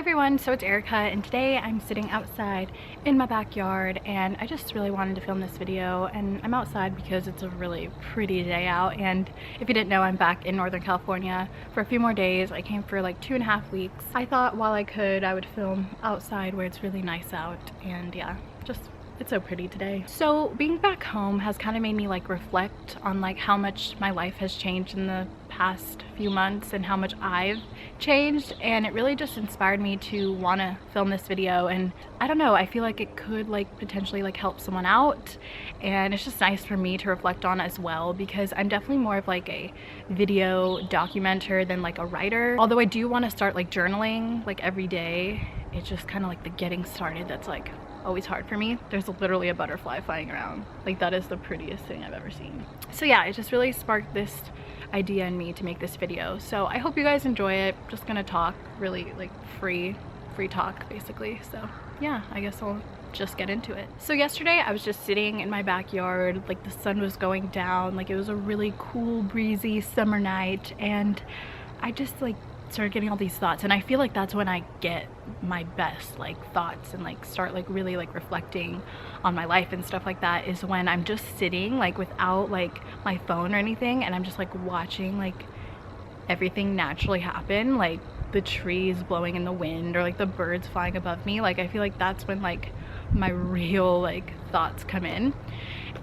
everyone, so it's Erica and today I'm sitting outside in my backyard and I just really wanted to film this video, and I'm outside because it's a really pretty day out. And if you didn't know, I'm back in Northern California for a few more days. I came for like 2.5 weeks. I thought while I could I would film outside where it's really nice out, and yeah, it's so pretty today. So being back home has kind of made me like reflect on like how much my life has changed in the past few months and how much I've changed, and it really just inspired me to want to film this video. And I don't know, I feel like it could like potentially like help someone out, and it's just nice for me to reflect on as well, because I'm definitely more of like a video documenter than like a writer. Although I do want to start like journaling like every day. It's just kind of like the getting started that's like always hard for me. There's literally a butterfly flying around. Like, that is the prettiest thing I've ever seen. So yeah, it just really sparked this idea in me to make this video. So I hope you guys enjoy it. I'm just gonna talk really like free talk basically. So yeah, I guess I'll just get into it. So yesterday I was just sitting in my backyard, like the sun was going down, like it was a really cool breezy summer night, and I just like started getting all these thoughts, and I feel like that's when I get my best like thoughts and like start like really like reflecting on my life and stuff like that, is when I'm just sitting like without like my phone or anything, and I'm just like watching like everything naturally happen, like the trees blowing in the wind or like the birds flying above me. Like I feel like that's when like my real like thoughts come in,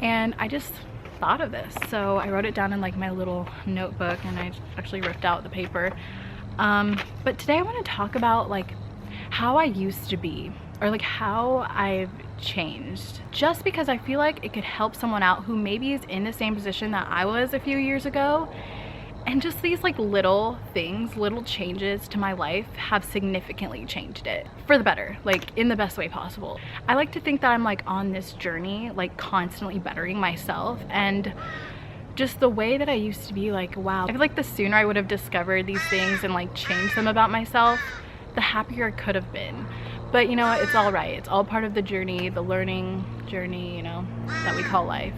and I just thought of this, so I wrote it down in like my little notebook, and I actually ripped out the paper. But today I want to talk about like how I used to be, or like how I've changed, just because I feel like it could help someone out who maybe is in the same position that I was a few years ago. And just these like little things, little changes to my life have significantly changed it for the better, like in the best way possible. I like to think that I'm like on this journey, like constantly bettering myself, and just the way that I used to be, like, wow, I feel like the sooner I would have discovered these things and like changed them about myself, the happier I could have been. But you know what, it's all right. It's all part of the journey, the learning journey, you know, that we call life.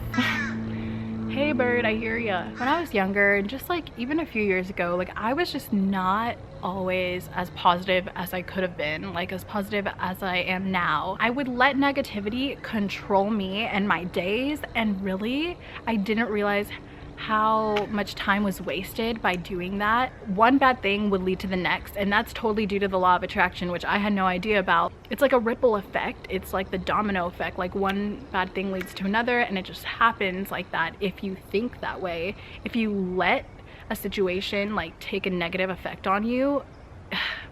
Hey bird, I hear ya. When I was younger, and just like even a few years ago, like I was just not always as positive as I could have been, like as positive as I am now. I would let negativity control me and my days, and really I didn't realize how much time was wasted by doing that. One bad thing would lead to the next, and that's totally due to the law of attraction, which I had no idea about. It's like a ripple effect. It's like the domino effect. Like one bad thing leads to another, and it just happens like that if you think that way. If you let a situation like take a negative effect on you,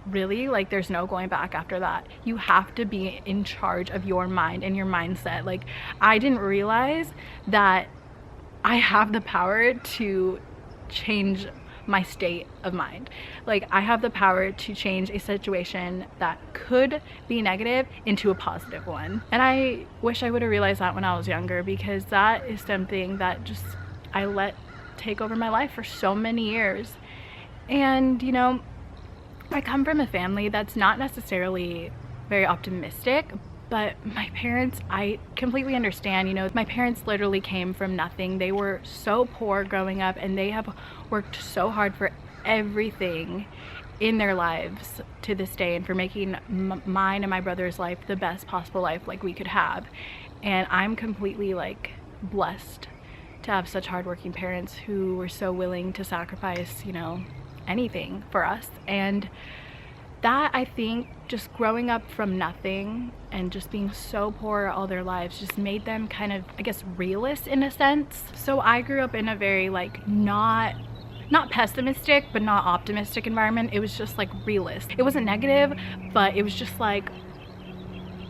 really, like there's no going back after that. You have to be in charge of your mind and your mindset. Like I didn't realize that I have the power to change my state of mind. Like I have the power to change a situation that could be negative into a positive one. And I wish I would have realized that when I was younger, because that is something that just I let take over my life for so many years. And you know, I come from a family that's not necessarily very optimistic, but my parents, I completely understand. You know, my parents literally came from nothing. They were so poor growing up, and they have worked so hard for everything in their lives to this day, and for making mine and my brother's life the best possible life like we could have. And I'm completely like blessed to have such hardworking parents who were so willing to sacrifice, you know, anything for us. And that, I think, just growing up from nothing and just being so poor all their lives just made them kind of, I guess, realist in a sense. So I grew up in a very like not pessimistic but not optimistic environment. It was just like realist. It wasn't negative, but it was just like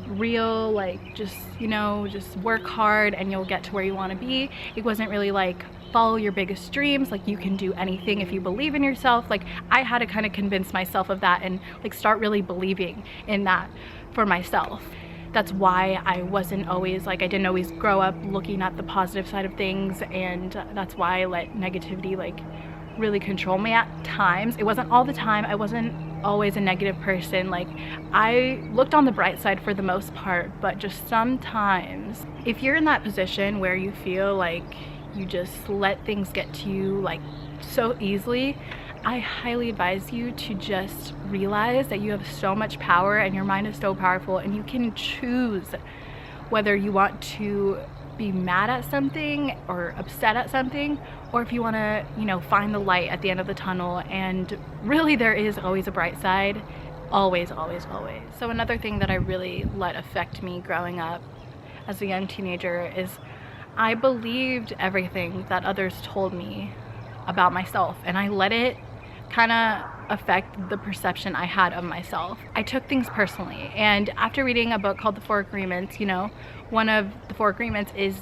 real, like just, you know, just work hard and you'll get to where you want to be. It wasn't really like follow your biggest dreams, like you can do anything if you believe in yourself. Like I had to kind of convince myself of that and like start really believing in that for myself. That's why I wasn't always like, I didn't always grow up looking at the positive side of things, and that's why I let negativity like really control me at times. It wasn't all the time. I wasn't always a negative person. Like I looked on the bright side for the most part, but just sometimes if you're in that position where you feel like you just let things get to you like so easily, I highly advise you to just realize that you have so much power and your mind is so powerful, and you can choose whether you want to be mad at something or upset at something, or if you want to, you know, find the light at the end of the tunnel. And really, there is always a bright side. Always, always, always. So another thing that I really let affect me growing up as a young teenager is I believed everything that others told me about myself, and I let it kind of affect the perception I had of myself. I took things personally, and after reading a book called The 4 Agreements, you know, one of the 4 agreements is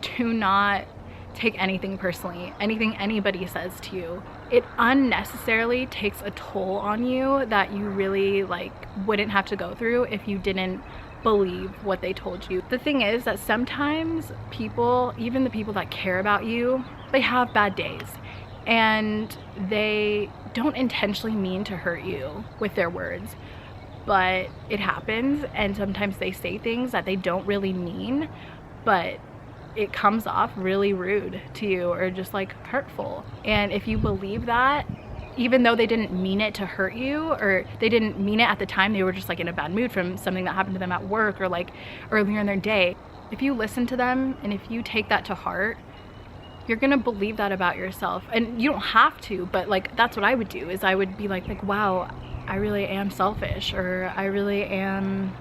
to not take anything personally, anything anybody says to you. It unnecessarily takes a toll on you that you really like wouldn't have to go through if you didn't believe what they told you. The thing is that sometimes people, even the people that care about you, they have bad days, and they don't intentionally mean to hurt you with their words, but it happens, and sometimes they say things that they don't really mean, but it comes off really rude to you or just like hurtful. And if you believe that, even though they didn't mean it to hurt you, or they didn't mean it at the time, they were just like in a bad mood from something that happened to them at work or like earlier in their day, if you listen to them and if you take that to heart, you're gonna believe that about yourself. And you don't have to, but like that's what I would do, is I would be like wow, I really am selfish, or I really am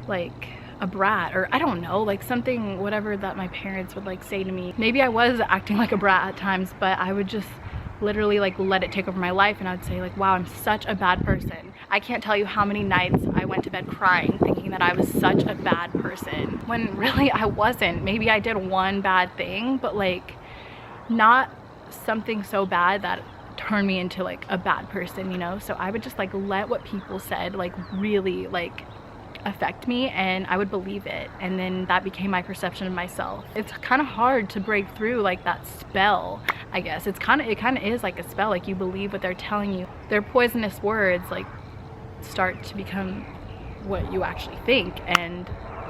like a brat, or I don't know, like something, whatever that my parents would like say to me. Maybe I was acting like a brat at times, but I would just literally like let it take over my life, and I would say like, wow, I'm such a bad person. I can't tell you how many nights I went to bed crying thinking that I was such a bad person, when really I wasn't. Maybe I did one bad thing, but like not something so bad that turned me into like a bad person, you know? So I would just like let what people said like really like affect me, and I would believe it, and then that became my perception of myself. It's kind of hard to break through like that spell, I guess. It kind of is like a spell, like you believe what they're telling you. Their poisonous words like start to become what you actually think, and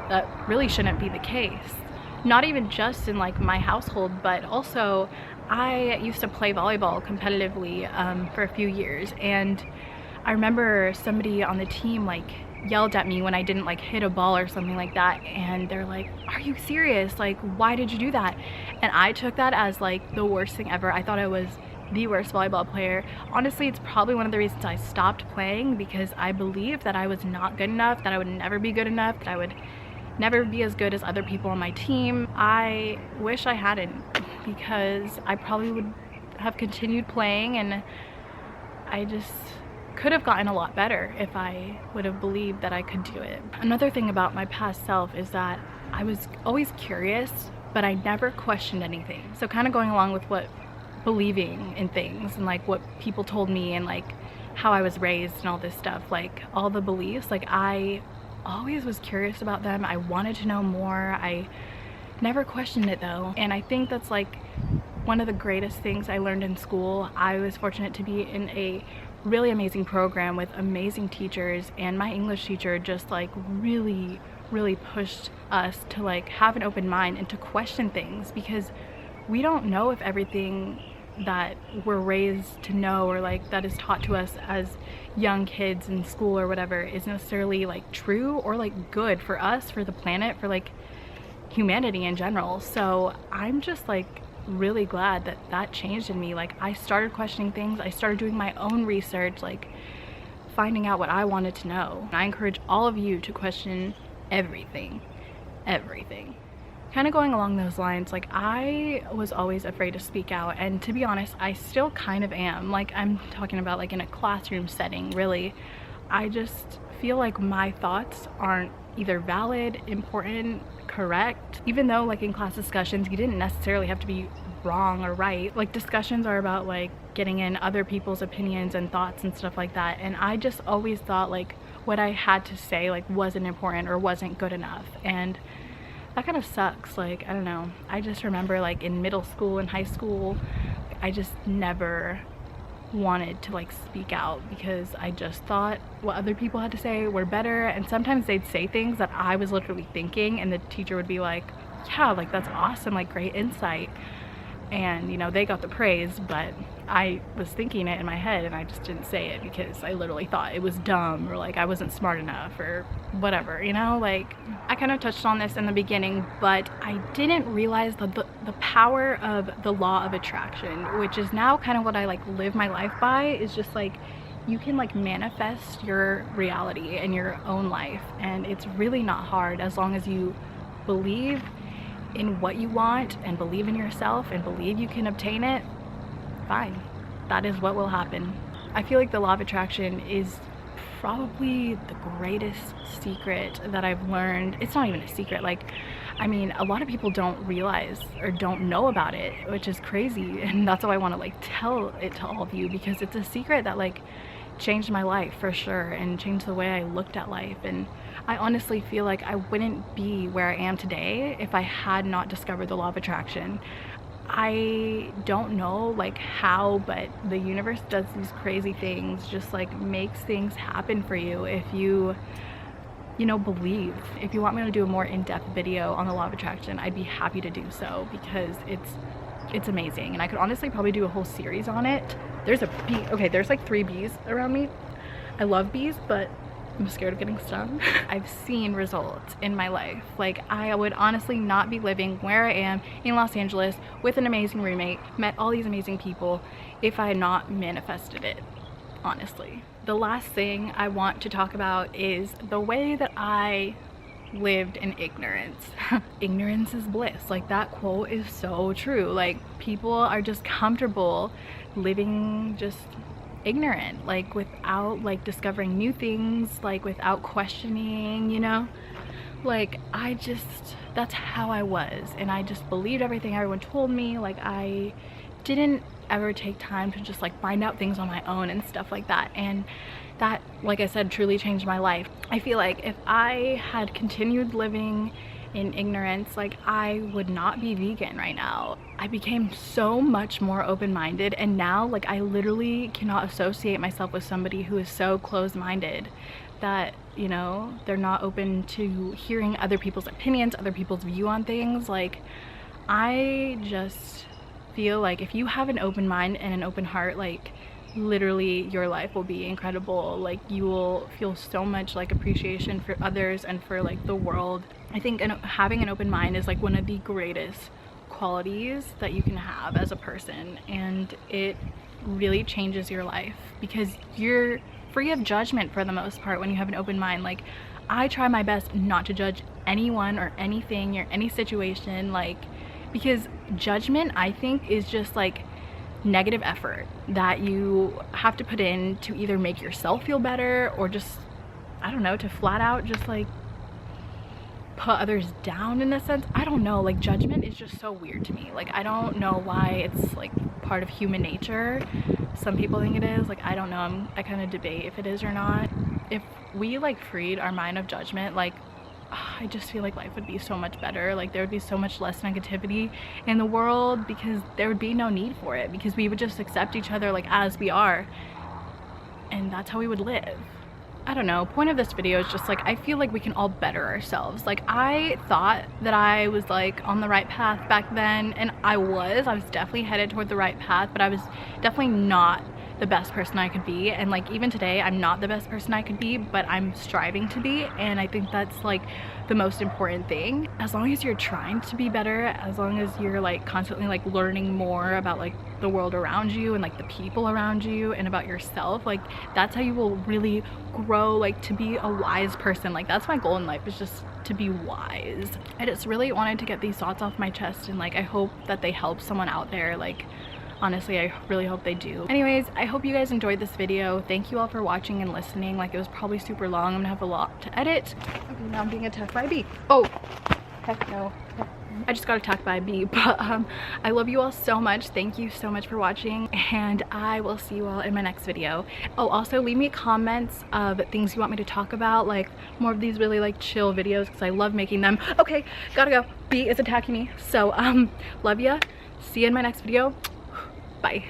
that really shouldn't be the case. Not even just in like my household, but also I used to play volleyball competitively for a few years, and I remember somebody on the team like yelled at me when I didn't like hit a ball or something like that, and they're like, are you serious? Like, why did you do that? And I took that as like the worst thing ever. I thought I was the worst volleyball player. Honestly, it's probably one of the reasons I stopped playing, because I believed that I was not good enough, that I would never be good enough, that I would never be as good as other people on my team. I wish I hadn't, because I probably would have continued playing, and I just could have gotten a lot better if I would have believed that I could do it. Another thing about my past self is that I was always curious, but I never questioned anything. So kind of going along with what believing in things and like what people told me and like how I was raised and all this stuff, like all the beliefs, like I always was curious about them. I wanted to know more. I never questioned it though. And I think that's like one of the greatest things I learned in school. I was fortunate to be in a really amazing program with amazing teachers, and my English teacher just like really pushed us to like have an open mind and to question things, because we don't know if everything that we're raised to know or like that is taught to us as young kids in school or whatever is necessarily like true or like good for us, for the planet, for like humanity in general. So I'm just like really glad that that changed in me. Like I started questioning things, I started doing my own research, like finding out what I wanted to know. I encourage all of you to question everything. Kind of going along those lines, like I was always afraid to speak out, and to be honest, I still kind of am. Like I'm talking about like in a classroom setting, really. I just feel like my thoughts aren't either valid, important, correct. Even though like in class discussions, you didn't necessarily have to be wrong or right. Like discussions are about like getting in other people's opinions and thoughts and stuff like that. And I just always thought like what I had to say like wasn't important or wasn't good enough. And that kind of sucks. Like, I don't know. I just remember like in middle school and high school, I just never wanted to like speak out, because I just thought what other people had to say were better. And sometimes they'd say things that I was literally thinking, and the teacher would be like, yeah, like that's awesome, like great insight, and you know, they got the praise, but I was thinking it in my head and I just didn't say it because I literally thought it was dumb, or like I wasn't smart enough or whatever, you know? Like, I kind of touched on this in the beginning, but I didn't realize the power of the law of attraction, which is now kind of what I like live my life by. Is just like, you can like manifest your reality and your own life, and it's really not hard as long as you believe in what you want and believe in yourself and believe you can obtain it. Fine, that is what will happen. I feel like the law of attraction is probably the greatest secret that I've learned. It's not even a secret, like, I mean, a lot of people don't realize or don't know about it, which is crazy, and that's why I want to like tell it to all of you, because it's a secret that like changed my life for sure and changed the way I looked at life. And I honestly feel like I wouldn't be where I am today if I had not discovered the law of attraction. I don't know like how, but the universe does these crazy things, just like makes things happen for you if you know, believe. If you want me to do a more in-depth video on the law of attraction, I'd be happy to do so, because it's amazing, and I could honestly probably do a whole series on it. There's a bee. Okay, there's like 3 bees around me. I love bees, but I'm scared of getting stung. I've seen results in my life. Like, I would honestly not be living where I am in Los Angeles with an amazing roommate, met all these amazing people, if I had not manifested it, honestly. The last thing I want to talk about is the way that I lived in ignorance. Ignorance is bliss. Like, that quote is so true. Like, people are just comfortable living just ignorant, like without like discovering new things, like without questioning, you know? Like, that's how I was, and I just believed everything everyone told me. Like, I didn't ever take time to just like find out things on my own and stuff like that, and that, like I said, truly changed my life. I feel like if I had continued living in ignorance, like, I would not be vegan right now. I became so much more open-minded, and now like I literally cannot associate myself with somebody who is so closed-minded that, you know, they're not open to hearing other people's opinions, other people's view on things. Like, I just feel like if you have an open mind and an open heart, like, literally your life will be incredible. Like, you will feel so much like appreciation for others and for like the world. I think having an open mind is like one of the greatest qualities that you can have as a person, and it really changes your life because you're free of judgment for the most part when you have an open mind. Like, I try my best not to judge anyone or anything or any situation, like, because judgment, I think, is just like negative effort that you have to put in to either make yourself feel better or just, I don't know, to flat out just like put others down in a sense. I don't know, like, judgment is just so weird to me. Like, I don't know why it's like part of human nature. Some people think it is, like, I don't know. I kind of debate if it is or not. If we like freed our mind of judgment, like, I just feel like life would be so much better. Like, there would be so much less negativity in the world because there would be no need for it, because we would just accept each other like as we are, and that's how we would live. I don't know, point of this video is just like, I feel like we can all better ourselves. Like, I thought that I was like on the right path back then, and I was definitely headed toward the right path, but I was definitely not the best person I could be. And like, even today, I'm not the best person I could be, but I'm striving to be, and I think that's like the most important thing. As long as you're trying to be better, as long as you're like constantly like learning more about like the world around you and like the people around you and about yourself, like, that's how you will really grow, like, to be a wise person. Like, that's my goal in life, is just to be wise. I just really wanted to get these thoughts off my chest, and like, I hope that they help someone out there. Like, honestly, I really hope they do. Anyways, I hope you guys enjoyed this video. Thank you all for watching and listening. Like, it was probably super long. I'm gonna have a lot to edit. Okay, now I'm being attacked by a bee. Oh, heck no. I just got attacked by a bee, but I love you all so much. Thank you so much for watching, and I will see you all in my next video. Oh, also leave me comments of things you want me to talk about, like more of these really like chill videos, because I love making them. Okay, gotta go. Bee is attacking me. So love ya. See you in my next video. Bye.